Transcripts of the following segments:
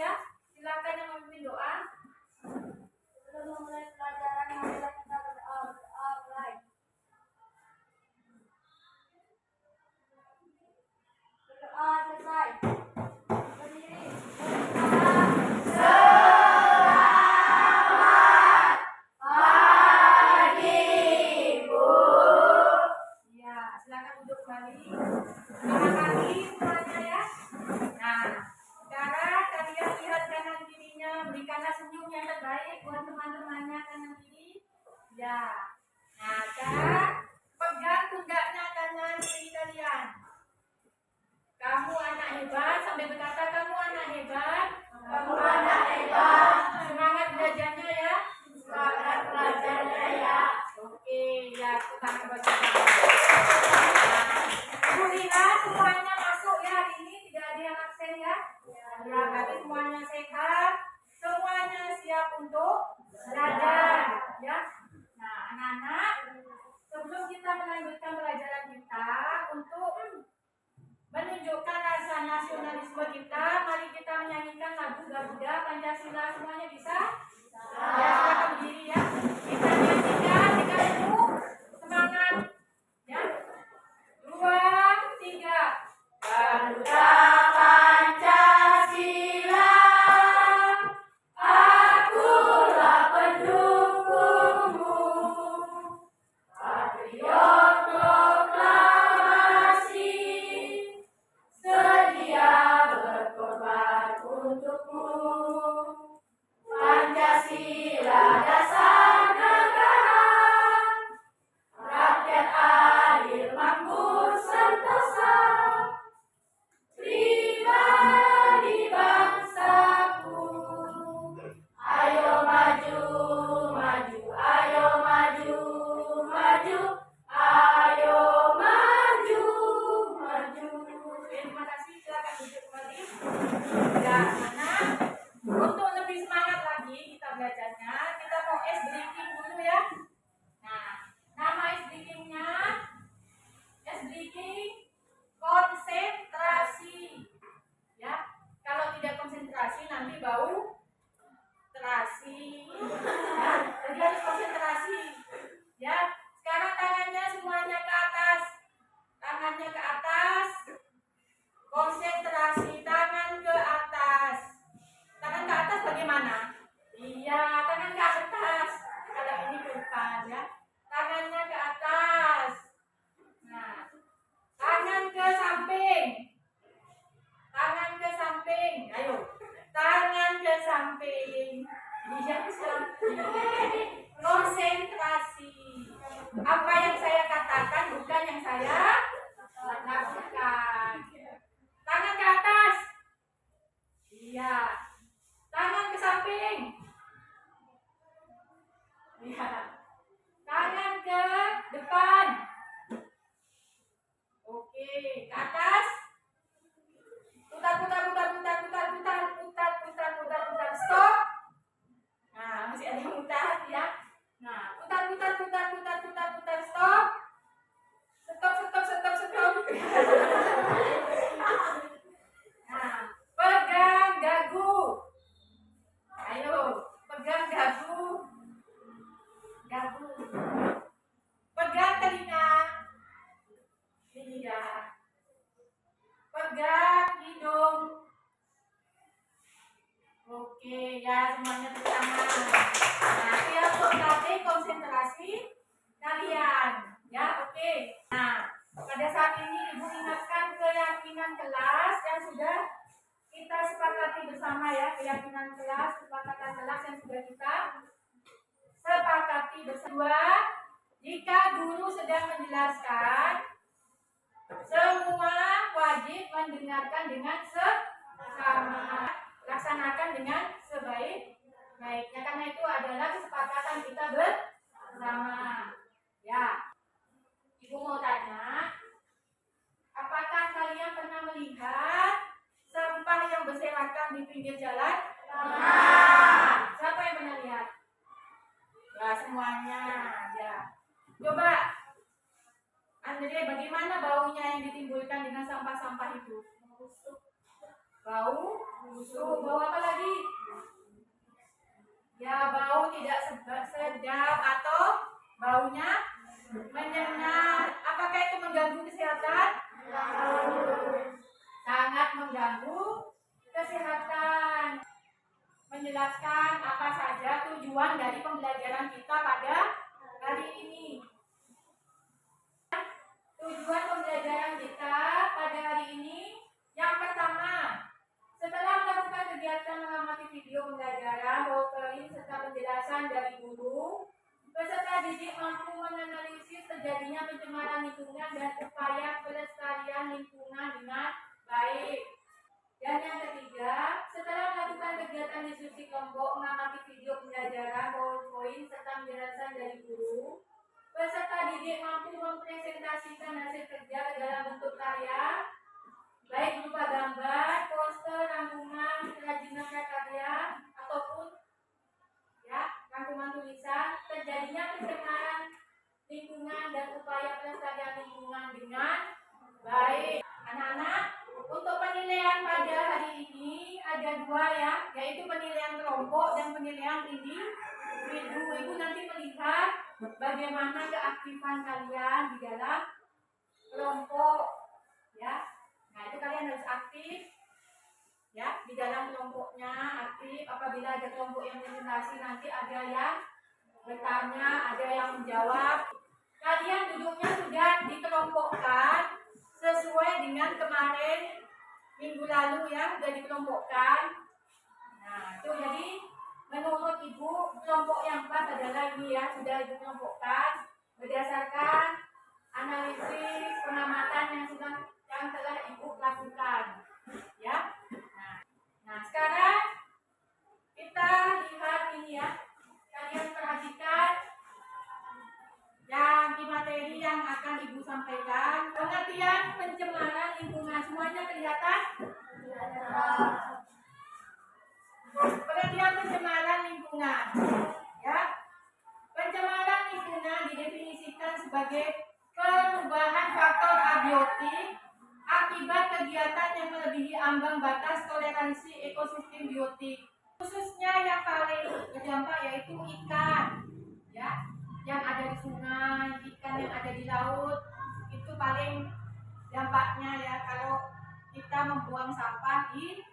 ya. Silakan yang memimpin doa. Sebelum memulai pelajaran, marilah kita berdoa. Berdoa selesai. Berdiri. Silakan duduk kembali. Angkat kaki semuanya ya. Nah, sekarang kalian lihat kanan kirinya, berikanlah senyum yang terbaik buat teman-temannya kanan kiri. Ya. Nah, sekarang pegang pundaknya kanan kiri kalian. Kamu anak hebat, sampai berkata kamu anak hebat. Kamu anak hebat. Semangat belajarnya ya. Semangat belajarnya ya. Oke, ya kita baca. Alhamdulillah semuanya masuk ya hari ini, tidak ada yang absen ya. Ya, berarti semuanya sehat, semuanya siap untuk belajar ya. Nah, anak-anak, sebelum kita melanjutkan pelajaran kita, untuk menunjukkan rasa nasionalisme kita, mari kita menyanyikan lagu Garuda Pancasila. Semuanya bisa? Ya, silakan berdiri ya. Kita nyanyikan dengan penuh semangat ya. 2, 3. Garuda Pancasila, akulah pendukungmu. Patriot proklamasi, sedia berkorban untukmu. Pancasila dasar negara, rakyat adil makmur sentosa, pribadi bangsaku. Ayo maju, maju, ayo maju, maju, ayo maju, maju. Terima kasih, silakan duduk kembali. Ya, anak, untuk lebih semangat lagi kita belajarnya, kita mau ice breaking dulu ya. Nah, nama ice breakingnya ice breaking konsentrasi. Ya, kalau tidak konsentrasi nanti bau terasi. Ya, jadi harus konsentrasi. Ya, sekarang tangannya semuanya ke atas. Tangannya ke atas. Konsentrasi, tangan ke atas. Tangan ke atas bagaimana? Iya, tangan ke atas. Kalau ini ke depan ya. Tangannya ke atas. Nah, tangan ke samping. Tangan ke samping. Ayo. Tangan ke samping. Iya, ke samping. Konsentrasi. Apa yang saya katakan bukan yang saya lakukan. Tangan ke atas. Iya. Tangan ke samping. Iya. Tangan ke depan. Oke, ke atas. Putar. Stop. Nah, masih ada yang putar ya. Nah, putar. Stop. Stop. Nah, pegang dagu. Ayo, pegang dagu. Pegang telinga. Iya. Pegang hidung. Oke, ya semuanya bersama. Nah, siap untuk melatih konsentrasi kalian. Ya, oke. Nah, pada saat ini Ibu ingatkan keyakinan kelas yang sudah kita sepakati bersama ya. Keyakinan kelas, kesepakatan kelas yang sudah kita sepakati bersama. Jika guru sedang menjelaskan, semua wajib mendengarkan dengan seksama, laksanakan dengan sebaik-baiknya. Karena itu adalah kesepakatan kita bersama. Ya, Ibu mau tanya, apakah kalian pernah melihat sampah yang berserakan di pinggir jalan? Nah, siapa yang pernah lihat? Ya, semuanya. Ya, coba Andre, bagaimana baunya yang ditimbulkan dengan sampah-sampah itu? Bau busuk. Bau apa lagi? baunya menyengat. Apakah itu mengganggu kesehatan? Sangat mengganggu kesehatan. Menjelaskan apa saja tujuan dari pembelajaran kita pada hari ini. Tujuan pembelajaran kita pada hari ini yang pertama, setelah melakukan kegiatan mengamati video pembelajaran, PowerPoint serta penjelasan dari guru, peserta didik mampu menganalisis terjadinya pencemaran lingkungan dan upaya pelestarian lingkungan dengan baik. Dan yang ketiga, setelah melakukan kegiatan diskusi kelompok, mengamati video pembelajaran, PowerPoint serta penjelasan dari guru, peserta didik mampu mempresentasikan hasil kerja ke dalam bentuk karya, baik berupa gambar, poster, rangkuman, kerajinan karya, ataupun rangkuman tulisan. Terjadinya pencemaran lingkungan dan upaya pelestarian lingkungan dengan baik. Anak-anak, untuk penilaian pada hari ini ada dua yaitu penilaian kelompok dan penilaian individu. Ibu nanti melihat bagaimana keaktifan kalian di dalam kelompok, Nah, itu kalian harus aktif, di dalam kelompoknya aktif. Apabila ada kelompok yang presentasi, nanti ada yang bertanya, ada yang menjawab. Kalian duduknya sudah dikelompokkan sesuai dengan kemarin minggu lalu sudah dikelompokkan. Nah, itu jadi menurut ibu kelompok yang pas adalah ini sudah ibu kelompokkan berdasarkan analisis pengamatan yang telah ibu lakukan, Nah, sekarang kita lihat ini kalian perhatikan yang di materi yang akan ibu sampaikan. Pengertian pencemaran lingkungan, semuanya kelihatan? Pengertian pencemaran lingkungan, Pencemaran lingkungan didefinisikan sebagai perubahan faktor abiotik akibat kegiatan yang melebihi ambang batas toleransi ekosistem biotik. Khususnya yang paling berdampak yaitu ikan, yang ada di sungai, ikan yang ada di laut, itu paling dampaknya kalau kita membuang sampah di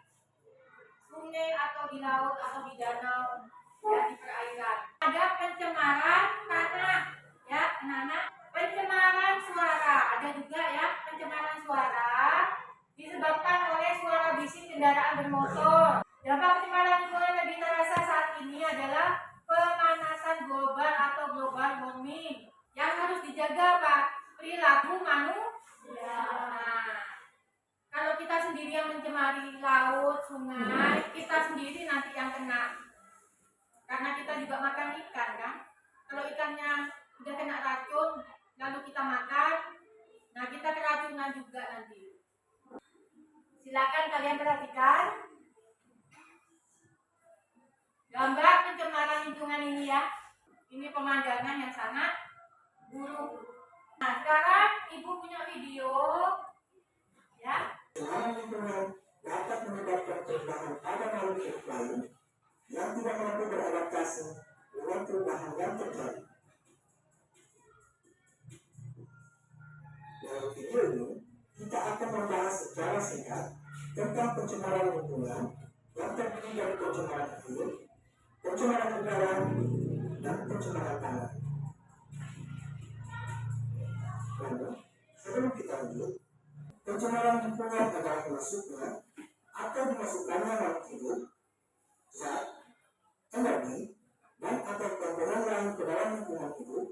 sungai atau di laut atau di danau, di perairan. Ada pencemaran tanah, anak-anak. Pencemaran suara, ada juga pencemaran suara disebabkan oleh suara bising kendaraan bermotor. Dampak pencemaran lingkungan lebih terasa saat ini adalah pemanasan global atau global warming. Yang harus dijaga perilaku manusia. Nah, kalau kita sendiri yang mencemari laut, sungai, kita sendiri nanti yang kena. Karena kita juga makan ikan kan. Kalau ikannya udah kena racun, lalu kita makan, nah kita keracunan juga nanti. Silakan kalian perhatikan gambar pencemaran lingkungan ini Ini pemandangan yang sangat buruk. Nah, sekarang ibu punya video, Pencemaran lingkungan dapat menyebabkan perubahan pada makhluk hidup lain yang tidak mampu beradaptasi dengan perubahan yang terjadi. Dalam video ini, kita akan membahas secara singkat tentang pencemaran lingkungan yang terdiri dari pencemaran air, pencemaran udara, dan pencemaran tanah. Lalu, sebelum kita lanjut, pencemaran lingkungan adalah masuknya atau dimasukkannya makhluk hidup, zat, energi, dan atau komponen lain ke dalam lingkungan hidup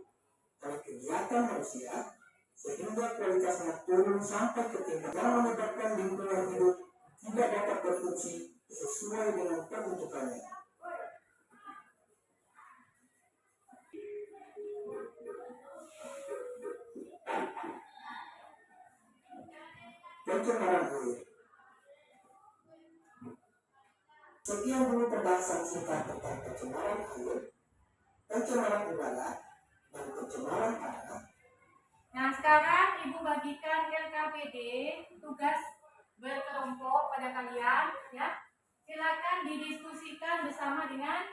oleh kegiatan manusia sehingga kualitasnya turun sampai ke tingkat yang menyebabkan lingkungan hidup tidak dapat berfungsi sesuai dengan peruntukannya. Pencemaran air. Sekian dulu pembahasan singkat tentang pencemaran air, pencemaran udara, dan pencemaran tanah. Nah, sekarang ibu bagikan LKPD tugas berkelompok pada kalian Silakan didiskusikan bersama dengan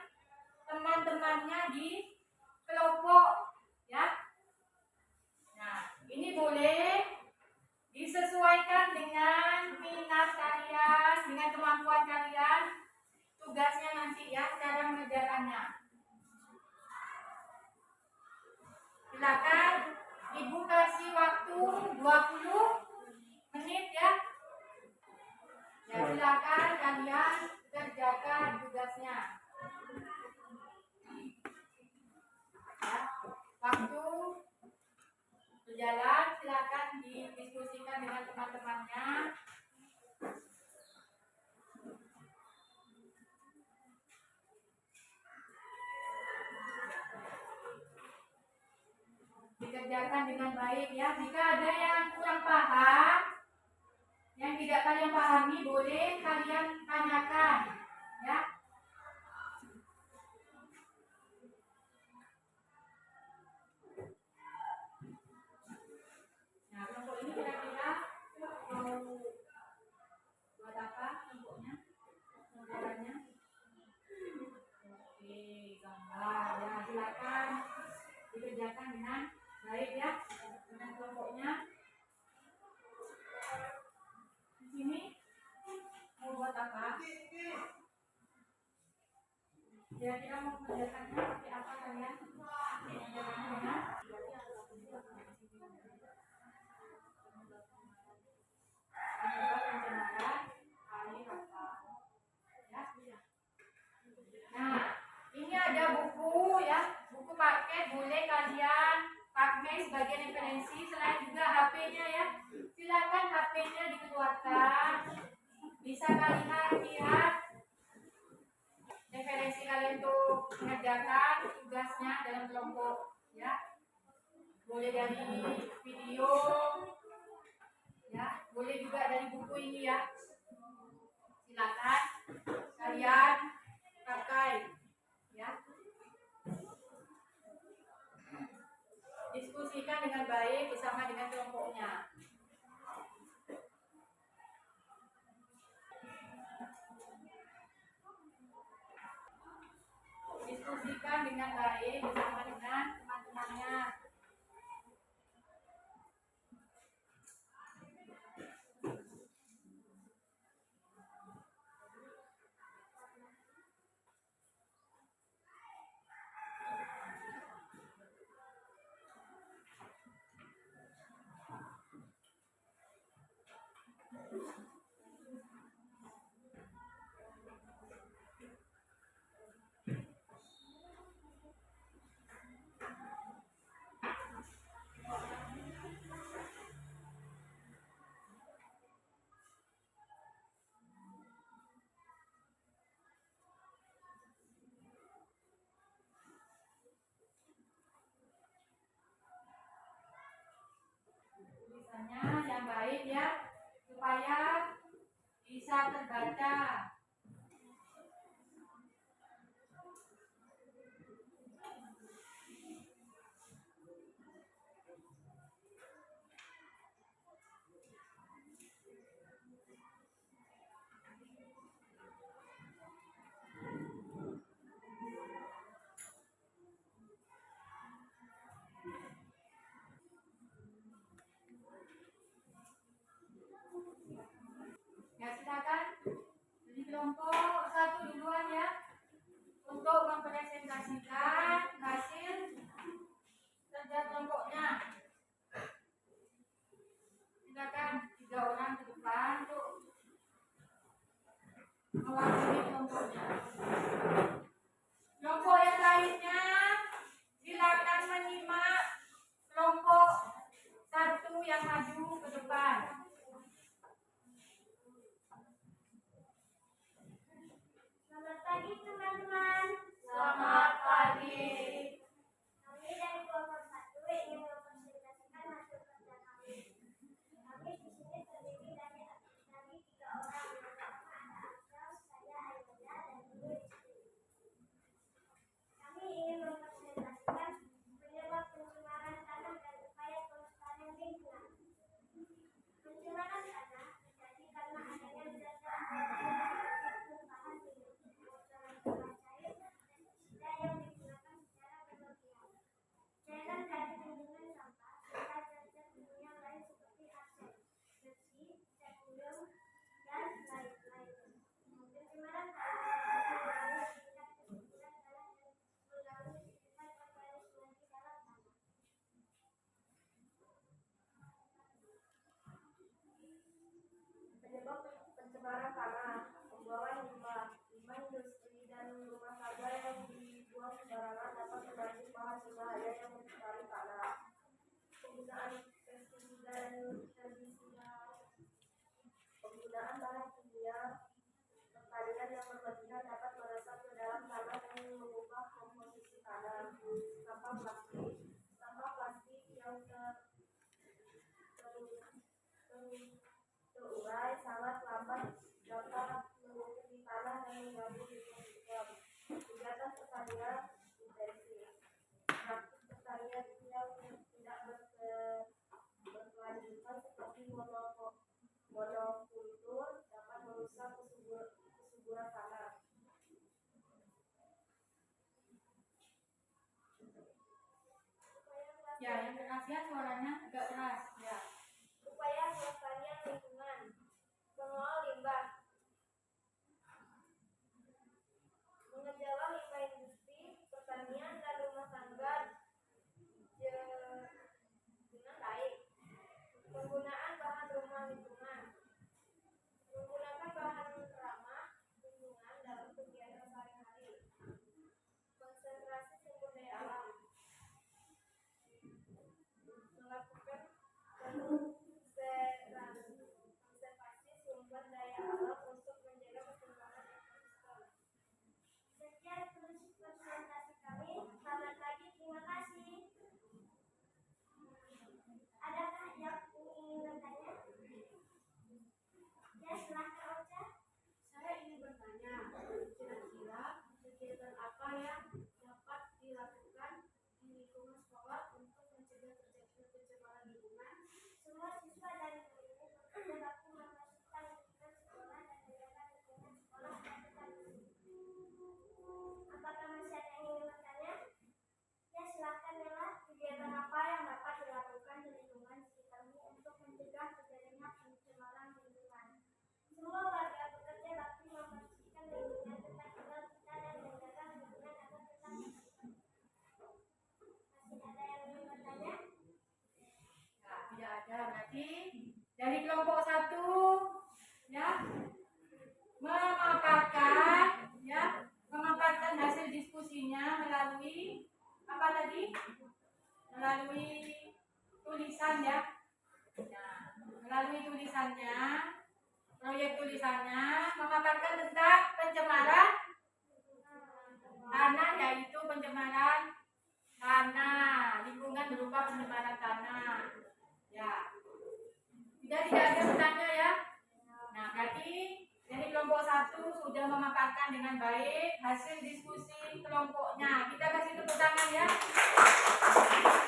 teman-temannya di kelompok Ya. Nah, ini boleh disesuaikan dengan minat kalian, dengan kemampuan kalian. Tugasnya nanti ya, cara mengerjakannya. Silakan Ibu kasih waktu 20 menit ya. Ya, silakan kalian kerjakan tugasnya. Ya, waktu berjalan, silakan didiskusikan dengan teman-temannya. Dikerjakan dengan baik ya. Jika ada yang kurang paham, yang tidak kalian pahami, boleh kalian tanyakan ya. Nah, kelompok ini kira-kira mau buat apa kelompoknya? Gambarannya? Oke, gambar ya. Silakan dikerjakan dengan baik ya, dengan kelompoknya. Di sini mau buat apa? Kira-kira mau mengerjakannya pakai apa kalian? Mengerjakannya dengan pencemaran air ya. Nah, ini ada buku ya, buku paket boleh kalian pakai sebagai referensi. Selain juga HP-nya ya, silakan HP-nya dikeluarkan. Bisa kalian lihat referensi kalian untuk mengerjakan tugasnya dalam kelompok ya. Boleh dari video ya, boleh juga dari buku ini ya. Silakan kalian pakai ya. Diskusikan dengan baik bersama dengan kelompoknya. Diskusikan dengan baik bersama dengan teman-temannya. Tulisannya yang baik ya, supaya bisa terbaca. Ya, silakan. Jadi Ya, yang keras ya suaranya agak keras. Ya. Upaya pelestarian lingkungan, mengelola limbah, mengelola limbah industri, pertanian dan rumah tangga dengan baik, penggunaan bahan ramah lingkungan, menggunakan bahan ramah lingkungan dalam kegiatan sehari-hari, konsentrasi sumber daya alam, melakukan konservasi sumber daya alam untuk menjaga perkembangan ekosistem. Sekian presentasi kami. Selamat pagi. Terima kasih. Adakah yang ingin bertanya? Ya, silahkan Ocha. Saya ingin bertanya, kira-kira kegiatan apa yang dapat dilakukan di lingkungan sekolah untuk mencegah terjadinya pencemaran lingkungan? Semua siswa dan guru bekerja bakti memasukkan lingkungan sekolah dan menjaga lingkungan sekolah agar tetap bersih. Apakah masih ada yang ingin bertanya? Ya, silahkan Nela. Kegiatan apa yang dapat dilakukan di lingkungan sekitarmu untuk mencegah terjadinya pencemaran lingkungan? Semua warga bekerja bakti membersihkan lingkungan tempat tinggal kita dan menjaga lingkungan agar tetap bersih. Masih ada yang ingin bertanya? Nah, tidak ada. Berarti dari kelompok 1 ya memaparkan hasil diskusinya melalui apa tadi? Melalui tulisan ya. Nah, melalui tulisannya, proyek tulisannya memaparkan tentang pencemaran tanah, yaitu pencemaran tanah, lingkungan berupa pencemaran tanah. Ya. Tidak ada bertanya ya. Nah, berarti dari kelompok 1 sudah memaparkan dengan baik hasil diskusi kelompoknya. Kita kasih tepuk tangan ya.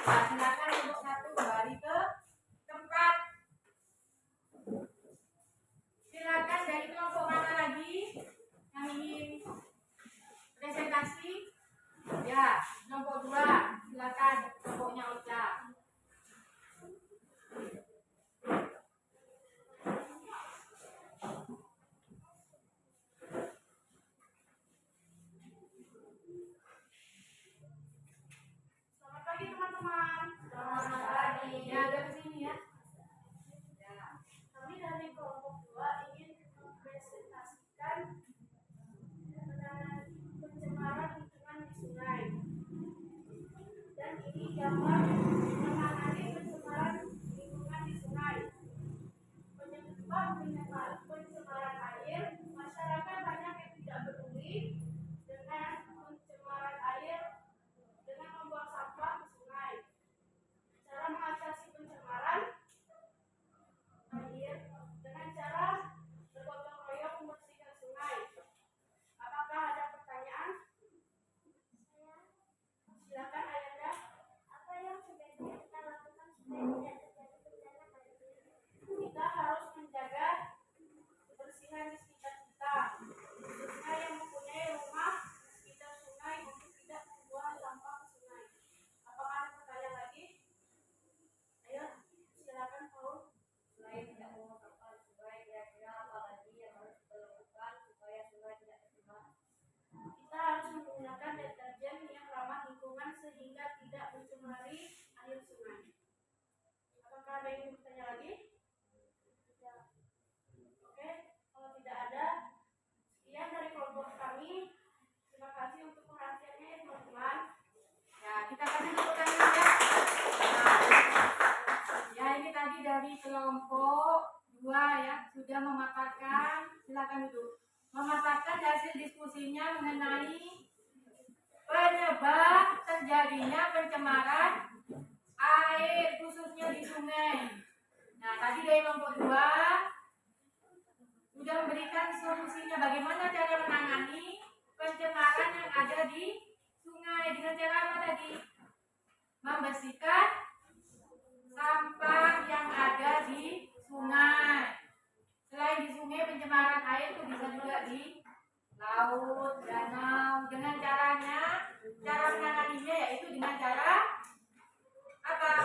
Nah, silakan kelompok 1 kembali ke tempat. Silakan dari kelompok mana lagi yang ingin presentasi? Ya, kelompok 2. Silakan kelompoknya Ocha. Selamat pagi teman-teman. Selamat pagi. Ya, agak ke sini ya. Kami dari kelompok 2 ingin mempresentasikan penanganan pencemaran lingkungan di sungai. Dan ini gambar menangani pencemaran lingkungan di sungai. Penyebab pencemaran air, masyarakat banyak yang tidak peduli dengan pencemaran air dengan membuang sampah ke sungai. Cara mengatasi pencemaran air dengan cara bergotong royong membersihkan sungai. Apakah ada pertanyaan? Silakan Ayanda. Apa yang sebaiknya kita lakukan supaya tidak terjadi bencana banjir? Kita harus menjaga kebersihan di sekitar kita, khususnya yang mempunyai rumah di sekitar sungai untuk tidak membuang sampah ke sungai. Apakah ada pertanyaan lagi? Ayo, silakan Paul. Selain tidak membuang sampah di sungai, kira-kira apa lagi yang harus kita lakukan supaya sungai tidak tercemar? Kita harus menggunakan deterjen yang ramah lingkungan sehingga tidak mencemari air sungai. Apakah ada yang bertanya lagi? Tidak. Oke, kalau tidak ada, sekian dari kelompok kami. Terima kasih untuk perhatiannya ya teman-teman. Ya, kita kasih tepuk tangan ya. Nah, ya, ini tadi dari kelompok 2 ya sudah memaparkan. Silakan duduk. Memaparkan hasil diskusinya mengenai penyebab terjadinya pencemaran air khususnya di sungai. Nah, tadi dari kelompok 2 sudah memberikan solusinya bagaimana cara menangani pencemaran yang ada di sungai dengan cara apa tadi? Membersihkan sampah yang ada di sungai. Selain di sungai, pencemaran air itu bisa juga di laut, danau. Dengan cara menanganinya yaitu dengan cara apa?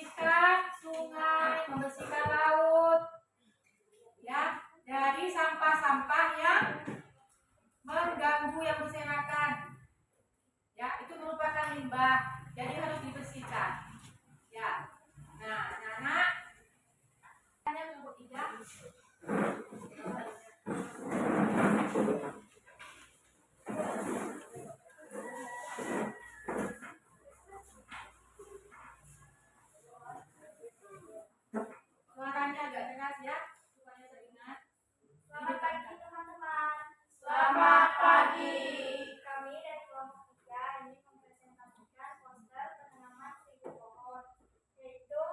membersihkan sungai, membersihkan laut, ya, dari sampah-sampah yang mengganggu yang berserakan. Ya, itu merupakan limbah, jadi harus dibersihkan. Ya, nah, anak-anak, hanya kelompok 3. Suaranya agak keras ya, supaya terdengar. Selamat pagi teman-teman. Selamat pagi. Kami dari kelompok 3 ini mempresentasikan poster penanaman 1000 pohon, yaitu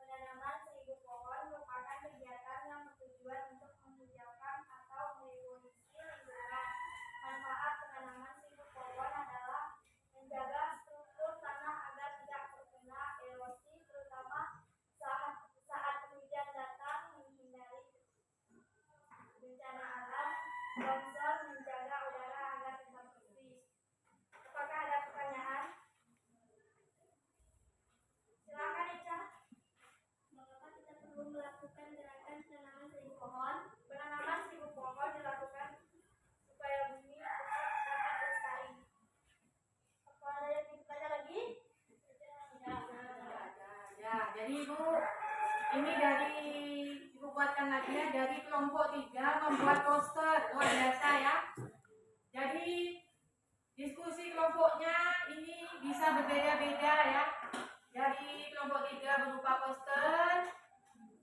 penanaman 1000 pohon merupakan kegiatan yang bertujuan untuk menghijaukan atau merevolusi lingkungan. Manfaat penanaman 1000 pohon adalah menjaga struktur tanah agar tidak terkena erosi, terutama saat hujan datang, menghindari bencana alam, longsor, menjaga udara agar tetap bersih. Apakah ada pertanyaan? Silakan Ica. Mengapa kita perlu melakukan gerakan penanaman 1000 pohon? Penanaman 1000 pohon dilakukan supaya bumi tetap dapat lestari. Apa ada yang ingin bertanya lagi? Ya, jadi Ibu, ini dari Ibu buatkan lagi ya, dari kelompok 3 membuat poster, luar biasa ya. Jadi diskusi kelompoknya ini bisa berbeda-beda ya. Dari kelompok 3 berupa poster,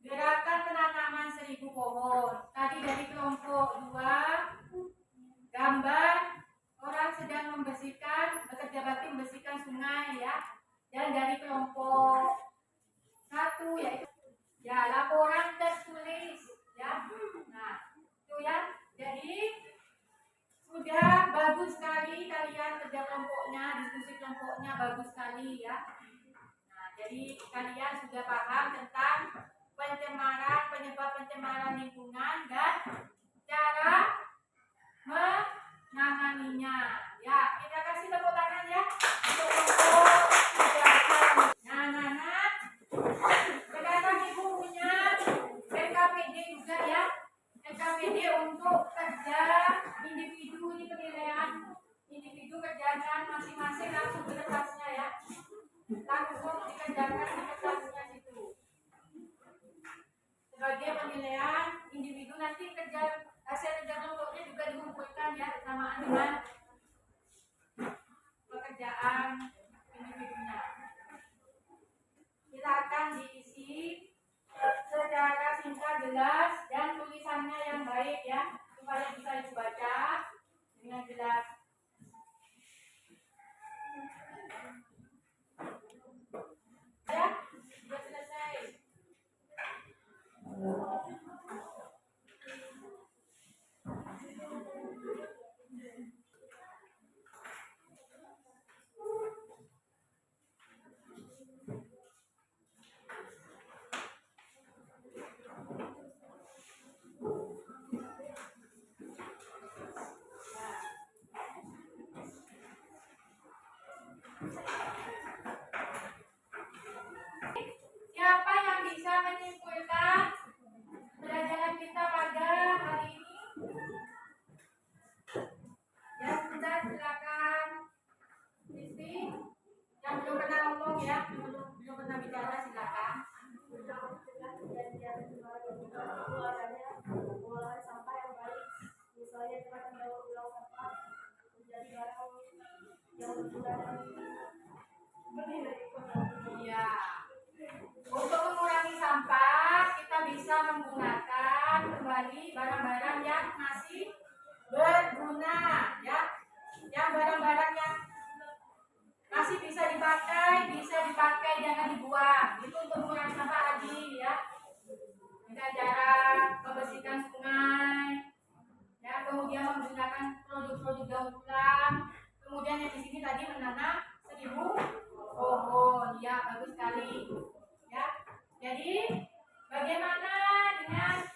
gerakan penanaman 1000 pohon. Tadi dari kelompok 2, gambar orang sedang bekerja bakti membersihkan sungai ya. Dan dari kelompok 1 yaitu ya laporan tertulis ya. Nah, itu ya. Jadi sudah bagus sekali kalian kerja kelompoknya, diskusi kelompoknya bagus sekali ya. Nah, jadi kalian sudah paham tentang penyebab pencemaran lingkungan dan cara menanganinya. Ya, kita kasih tepuk tangan ya untuk kelompok 3. Nah, sekarang Ibu punya LKPD juga ya. LKPD untuk kerja individu, ini penilaian individu kerjakan masing-masing langsung ke kertasnya ya. Langsung dikerjakan di kertasnya situ. Sebagai penilaian individu, nanti hasil kerja kelompoknya juga dikumpulkan ya bersamaan dengan pekerjaan individunya. Silakan diisi secara singkat, jelas, dan tulisannya yang baik ya, supaya bisa dibaca dengan jelas. Ya, sudah selesai. Siapa yang bisa menyimpulkan pelajaran kita pada hari ini? Ya sudah, silakan. Rizky, yang belum pernah ngomong ya, belum pernah bicara, silakan. Pengelolaan sampah yang baik, misalnya dengan mendaur ulang sampah menjadi barang yang berguna lebih dari ekonomi. Iya. Untuk mengurangi sampah, kita bisa menggunakan kembali barang-barang yang masih berguna, ya. Yang barang-barang yang masih bisa dipakai, jangan dibuang. Itu untuk mengurangi sampah lagi, ya. Dengan cara membersihkan sungai, ya. Kemudian menggunakan produk-produk daur ulang. Kemudian yang di sini tadi menanam 1000 pohon, ya, bagus sekali. Ya, jadi bagaimana dengan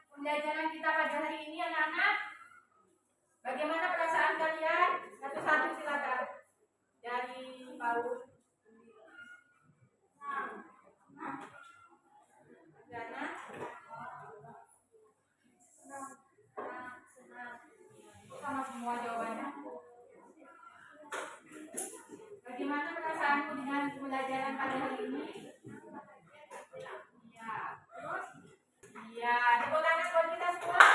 pembelajaran kita pada hari ini, anak-anak? Bagaimana perasaan kalian? Satu-satu silakan. Dari PAUD 6. Adriana? Sama semua jawabannya. Bagaimana perasaanmu dengan pembelajaran pada hari ini? Iya. Terus? Iya. Tepuk tangan buat kita semua.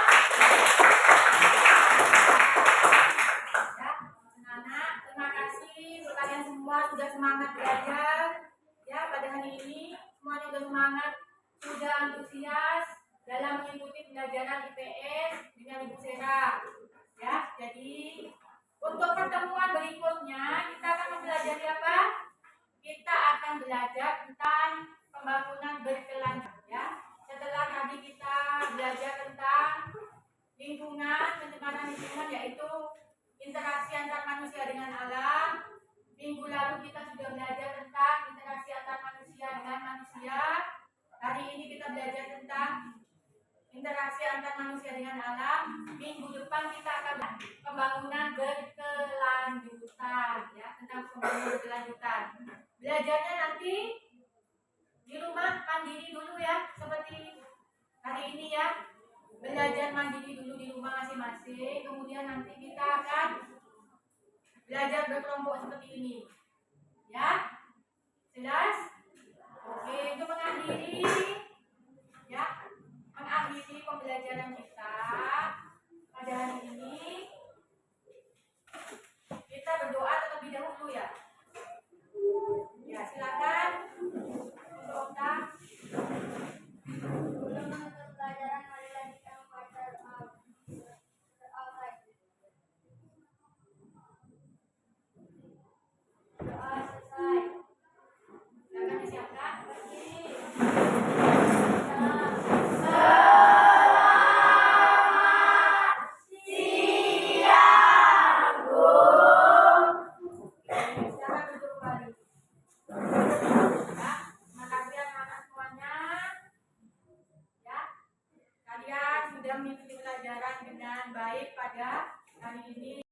Ya, anak-anak, terima kasih untuk kalian semua sudah semangat belajar. Ya, pada hari ini semuanya sudah semangat, sudah antusias dalam mengikuti pembelajaran IPS dengan Ibu Sera. Ya, jadi untuk pertemuan berikutnya kita akan mempelajari apa? Kita akan belajar tentang pembangunan berkelanjutan. Ya, setelah tadi kita belajar tentang lingkungan, pencemaran lingkungan yaitu interaksi antar manusia dengan alam. Minggu lalu kita sudah belajar tentang interaksi antar manusia dengan manusia. Hari ini kita belajar tentang interaksi antar manusia dengan alam. Minggu depan kita akan pembangunan berkelanjutan, ya, tentang pembangunan berkelanjutan. Belajarnya nanti di rumah mandiri dulu ya, seperti hari ini ya. Belajar mandiri dulu di rumah masing-masing, kemudian nanti kita akan belajar berkelompok seperti ini. Ya? Jelas? Oke, untuk mengakhiri ya, mengakhiri pembelajaran kita pada hari ini, kita berdoa terlebih dahulu ya. Ya, silakan untuk Okta. Sebelum menutup pelajaran, marilah kita membaca doa lagi. Doa selesai. Silakan disiapkan. Silakan duduk kembali. Ya, terima kasih anak-anak semuanya. Ya, kalian sudah mengikuti pelajaran dengan baik pada hari ini.